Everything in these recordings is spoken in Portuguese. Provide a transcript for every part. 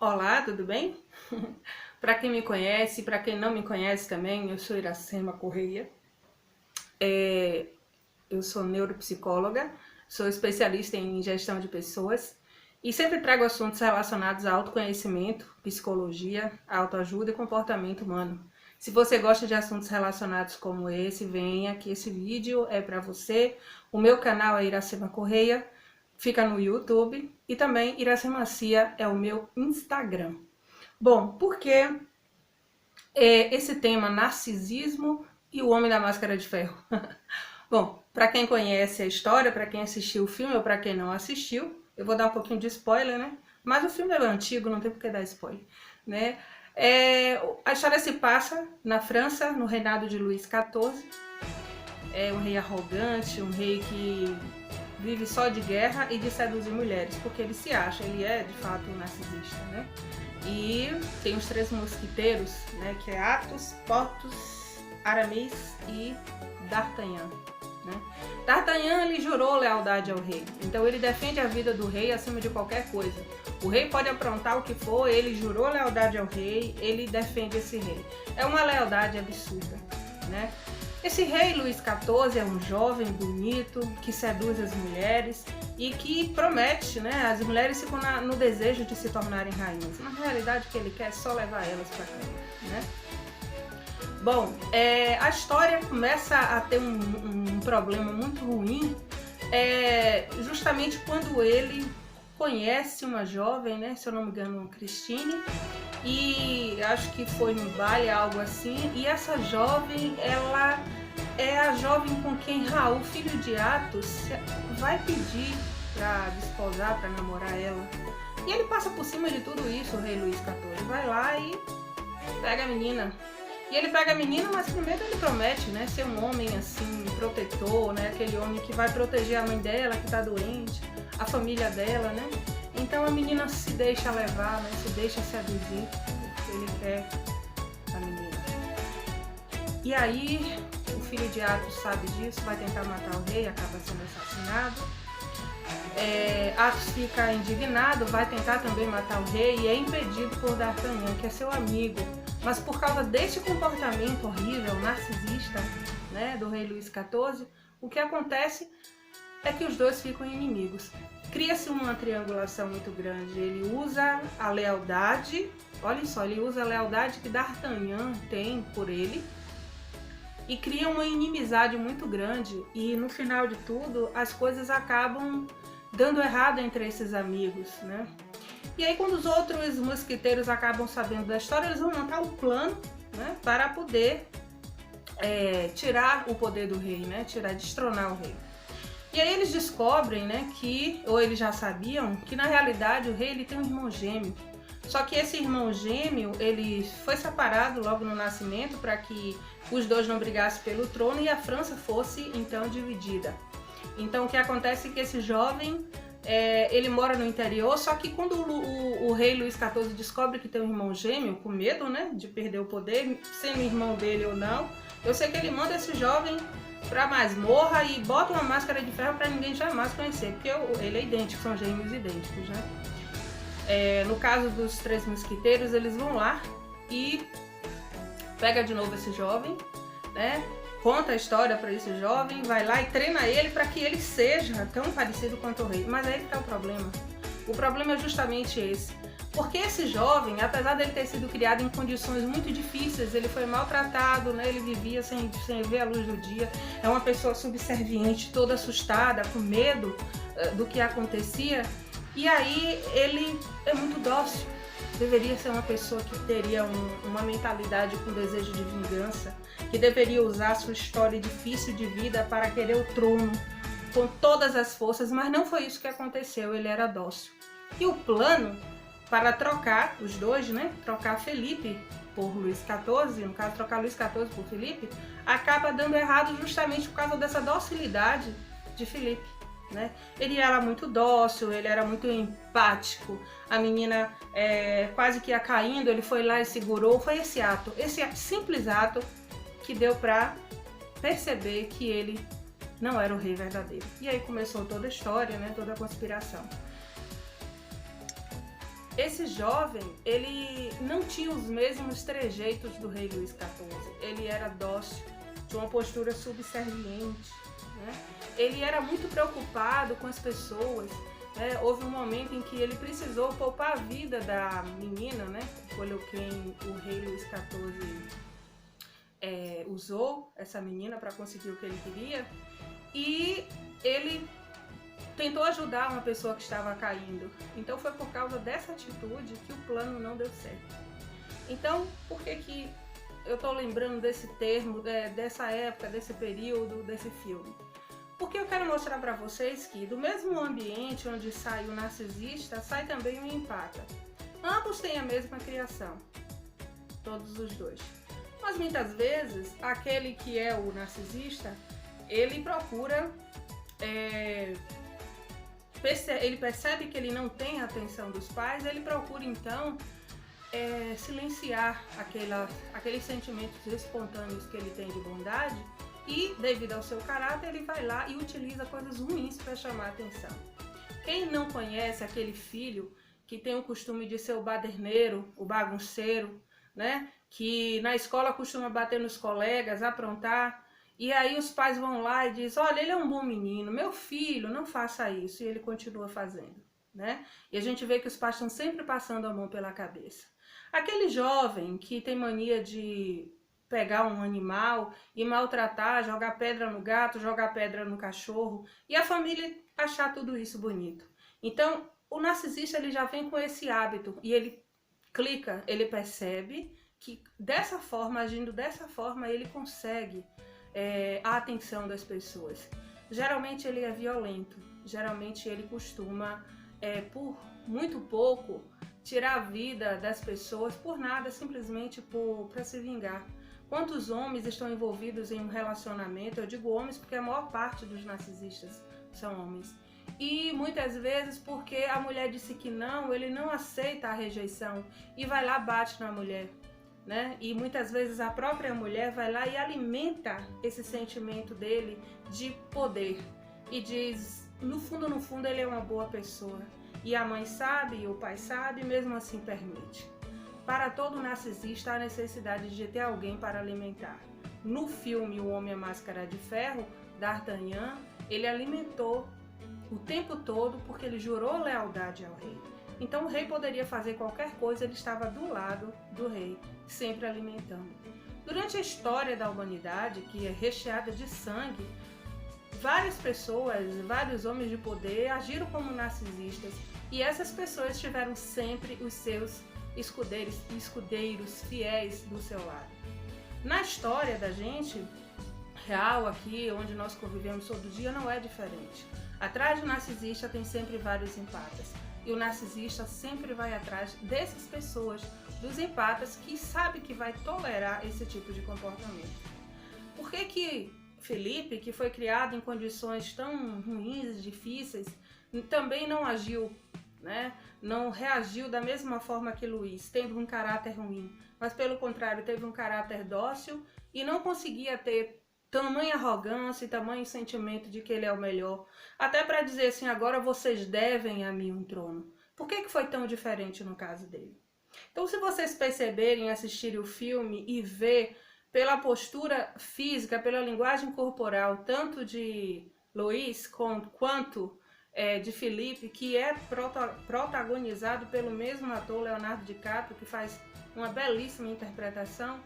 Olá, tudo bem? Para quem me conhece, para quem não me conhece também, eu sou Iracema Correia. Eu sou neuropsicóloga, sou especialista em gestão de pessoas e sempre trago assuntos relacionados a autoconhecimento, psicologia, autoajuda e comportamento humano. Se você gosta de assuntos relacionados como esse, venha que esse vídeo é para você. O meu canal é Iracema Correia, fica no YouTube e também Iracemacia é o meu Instagram. Bom, por que esse tema narcisismo e o Homem da Máscara de Ferro? Bom, para quem conhece a história, para quem assistiu o filme ou para quem não assistiu, eu vou dar um pouquinho de spoiler, né? Mas o filme é antigo, não tem por que dar spoiler, né? A história se passa na França, no reinado de Luís XIV. É um rei arrogante, um rei que vive só de guerra e de seduzir mulheres, porque ele se acha, ele é de fato um narcisista, né? E tem os três mosquiteiros, né? Que é Athos, Porthos, Aramis e D'Artagnan, né? D'Artagnan, ele jurou lealdade ao rei, então ele defende a vida do rei acima de qualquer coisa. O rei pode aprontar o que for, ele jurou lealdade ao rei, ele defende esse rei. É uma lealdade absurda, né? Esse rei Luís XIV é um jovem bonito que seduz as mulheres e que promete, né? As mulheres ficam no desejo de se tornarem rainhas. Na realidade, o que ele quer é só levar elas para cá, né? Bom, a história começa a ter um problema muito ruim, justamente quando ele conhece uma jovem, né? Se eu não me engano, Christine, e acho que foi no baile, algo assim, e essa jovem, ela é a jovem com quem Raul, filho de Athos, vai pedir para desposar, para namorar ela. E ele passa por cima de tudo isso, o rei Luís XIV, vai lá e pega a menina. E ele pega a menina, mas primeiro ele promete, né, ser um homem assim, protetor, né, aquele homem que vai proteger a mãe dela, que tá doente, a família dela, né. Então a menina se deixa levar, né, se deixa seduzir, porque ele quer a menina. E aí o filho de Athos sabe disso, vai tentar matar o rei, acaba sendo assassinado. Athos fica indignado, vai tentar também matar o rei e é impedido por D'Artagnan, que é seu amigo. Mas por causa deste comportamento horrível, narcisista, né, do rei Luís XIV, o que acontece é que os dois ficam inimigos. Cria-se uma triangulação muito grande. Ele usa a lealdade, olha só, ele usa a lealdade que D'Artagnan tem por ele e cria uma inimizade muito grande. E no final de tudo, as coisas acabam dando errado entre esses amigos, né? E aí quando os outros mosquiteiros acabam sabendo da história, eles vão montar um plano, né, para poder tirar o poder do rei, né, destronar o rei. E aí eles descobrem, né, ou eles já sabiam, que na realidade o rei ele tem um irmão gêmeo. Só que esse irmão gêmeo, ele foi separado logo no nascimento para que os dois não brigassem pelo trono e a França fosse então dividida. Então o que acontece é que esse jovem, ele mora no interior, só que quando o rei Luís XIV descobre que tem um irmão gêmeo, com medo, né, de perder o poder, sendo irmão dele ou não, eu sei que ele manda esse jovem pra masmorra e bota uma máscara de ferro para ninguém jamais conhecer, porque ele é idêntico, são gêmeos idênticos, né? No caso dos três mosquiteiros, eles vão lá e pega de novo esse jovem, né? Conta a história para esse jovem, vai lá e treina ele para que ele seja tão parecido quanto o rei. Mas aí que tá o problema. O problema é justamente esse. Porque esse jovem, apesar dele ter sido criado em condições muito difíceis, ele foi maltratado, né? Ele vivia sem ver a luz do dia, é uma pessoa subserviente, toda assustada, com medo do que acontecia, e aí ele é muito dócil. Deveria ser uma pessoa que teria uma mentalidade com desejo de vingança, que deveria usar a sua história difícil de vida para querer o trono com todas as forças, mas não foi isso que aconteceu, ele era dócil. E o plano para trocar os dois, né, trocar Felipe por Luís XIV, no caso trocar Luís XIV por Felipe, acaba dando errado justamente por causa dessa docilidade de Felipe, né? Ele era muito dócil, ele era muito empático, a menina quase que ia caindo, ele foi lá e segurou. Foi esse simples ato que deu para perceber que ele não era o rei verdadeiro. E aí começou toda a história, né, toda a conspiração. Esse jovem, ele não tinha os mesmos trejeitos do rei Luís XIV. Ele era dócil, tinha uma postura subserviente, né? Ele era muito preocupado com as pessoas. Houve um momento em que ele precisou poupar a vida da menina, né? Foi quem o rei Luís XIV usou essa menina para conseguir o que ele queria. E ele tentou ajudar uma pessoa que estava caindo. Então foi por causa dessa atitude que o plano não deu certo. Então, por que eu estou lembrando desse termo, dessa época, desse período, desse filme? Porque eu quero mostrar para vocês que do mesmo ambiente onde sai o narcisista, sai também o empata. Ambos têm a mesma criação, todos os dois. Mas muitas vezes, aquele que é o narcisista, ele procura, ele percebe que ele não tem a atenção dos pais, ele procura então silenciar aqueles sentimentos espontâneos que ele tem de bondade e, devido ao seu caráter, ele vai lá e utiliza coisas ruins para chamar a atenção. Quem não conhece aquele filho que tem o costume de ser o baderneiro, o bagunceiro, né? Que na escola costuma bater nos colegas, aprontar, e aí os pais vão lá e dizem: olha, ele é um bom menino, meu filho, não faça isso, e ele continua fazendo, né? E a gente vê que os pais estão sempre passando a mão pela cabeça. Aquele jovem que tem mania de pegar um animal e maltratar, jogar pedra no gato, jogar pedra no cachorro, e a família achar tudo isso bonito. Então, o narcisista, ele já vem com esse hábito, e ele clica, ele percebe que dessa forma, agindo dessa forma, ele consegue a atenção das pessoas. Geralmente ele é violento, geralmente ele costuma, por muito pouco, tirar a vida das pessoas por nada, simplesmente para se vingar. Quantos homens estão envolvidos em um relacionamento? Eu digo homens porque a maior parte dos narcisistas são homens. E muitas vezes porque a mulher disse que não, ele não aceita a rejeição e vai lá, bate na mulher, né? E muitas vezes a própria mulher vai lá e alimenta esse sentimento dele de poder e diz, no fundo ele é uma boa pessoa. E a mãe sabe, e o pai sabe, e mesmo assim permite. Para todo narcisista há necessidade de ter alguém para alimentar. No filme O Homem à Máscara de Ferro, D'Artagnan, ele alimentou o tempo todo porque ele jurou lealdade ao rei. Então o rei poderia fazer qualquer coisa, ele estava do lado do rei, sempre alimentando. Durante a história da humanidade, que é recheada de sangue, várias pessoas, vários homens de poder agiram como narcisistas, e essas pessoas tiveram sempre os seus escudeiros fiéis do seu lado. Na história da gente real aqui, onde nós convivemos todo dia, não é diferente. Atrás do narcisista tem sempre vários empatas. E o narcisista sempre vai atrás dessas pessoas, dos empatas, que sabe que vai tolerar esse tipo de comportamento. Por que Felipe, que foi criado em condições tão ruins, difíceis, também não agiu, né? Não reagiu da mesma forma que Luís, tendo um caráter ruim, mas pelo contrário, teve um caráter dócil e não conseguia ter tamanha arrogância e tamanho sentimento de que ele é o melhor, até para dizer assim, agora vocês devem a mim um trono. Por que foi tão diferente no caso dele? Então, se vocês perceberem, assistirem o filme e ver pela postura física, pela linguagem corporal, tanto de Luís quanto de Felipe, que é protagonizado pelo mesmo ator, Leonardo DiCaprio, que faz uma belíssima interpretação,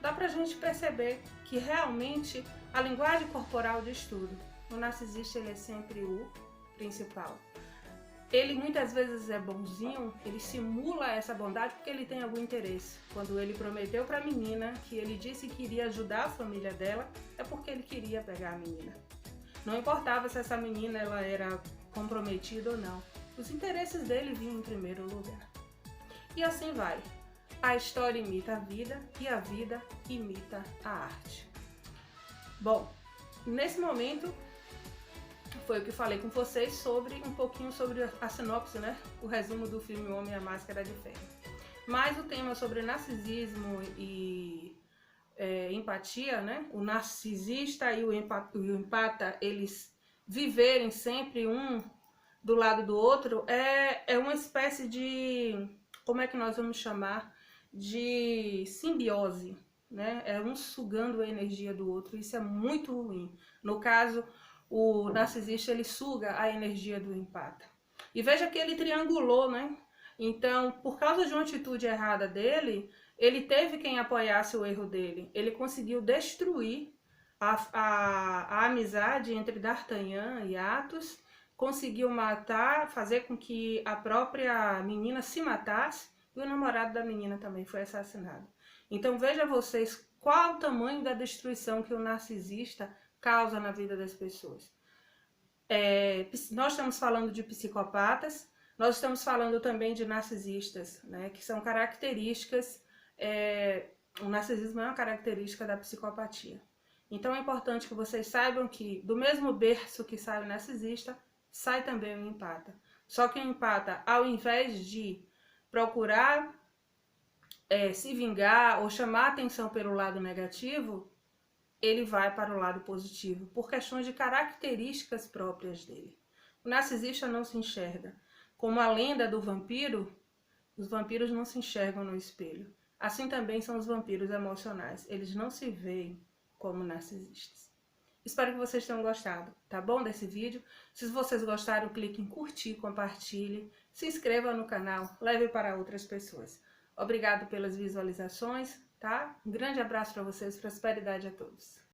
dá pra gente perceber que realmente a linguagem corporal diz tudo. O narcisista, ele é sempre o principal. Ele muitas vezes é bonzinho, ele simula essa bondade porque ele tem algum interesse. Quando ele prometeu para a menina que ele disse que iria ajudar a família dela, é porque ele queria pegar a menina. Não importava se essa menina ela era comprometida ou não. Os interesses dele vinham em primeiro lugar. E assim vai. A história imita a vida e a vida imita a arte. Bom, nesse momento foi o que falei com vocês sobre um pouquinho sobre a sinopse, né? O resumo do filme O Homem à Máscara de Ferro. Mas o tema sobre narcisismo e empatia, né? O narcisista e o empata, eles viverem sempre um do lado do outro, é uma espécie de, como é que nós vamos chamar? De simbiose, né? É um sugando a energia do outro, isso é muito ruim. No caso, o narcisista, ele suga a energia do empata. E veja que ele triangulou, né? Então, por causa de uma atitude errada dele, ele teve quem apoiasse o erro dele. Ele conseguiu destruir a amizade entre D'Artagnan e Athos, conseguiu matar, fazer com que a própria menina se matasse, e o namorado da menina também foi assassinado. Então veja vocês qual o tamanho da destruição que o narcisista causa na vida das pessoas. Nós estamos falando de psicopatas, nós estamos falando também de narcisistas, né, que são características, o narcisismo é uma característica da psicopatia. Então é importante que vocês saibam que do mesmo berço que sai o narcisista, sai também o empata. Só que o empata, ao invés de procurar se vingar ou chamar atenção pelo lado negativo, ele vai para o lado positivo, por questões de características próprias dele. O narcisista não se enxerga. Como a lenda do vampiro, os vampiros não se enxergam no espelho. Assim também são os vampiros emocionais. Eles não se veem como narcisistas. Espero que vocês tenham gostado, tá bom, desse vídeo? Se vocês gostaram, clique em curtir, compartilhe, se inscreva no canal, leve para outras pessoas. Obrigado pelas visualizações, tá? Um grande abraço para vocês, prosperidade a todos.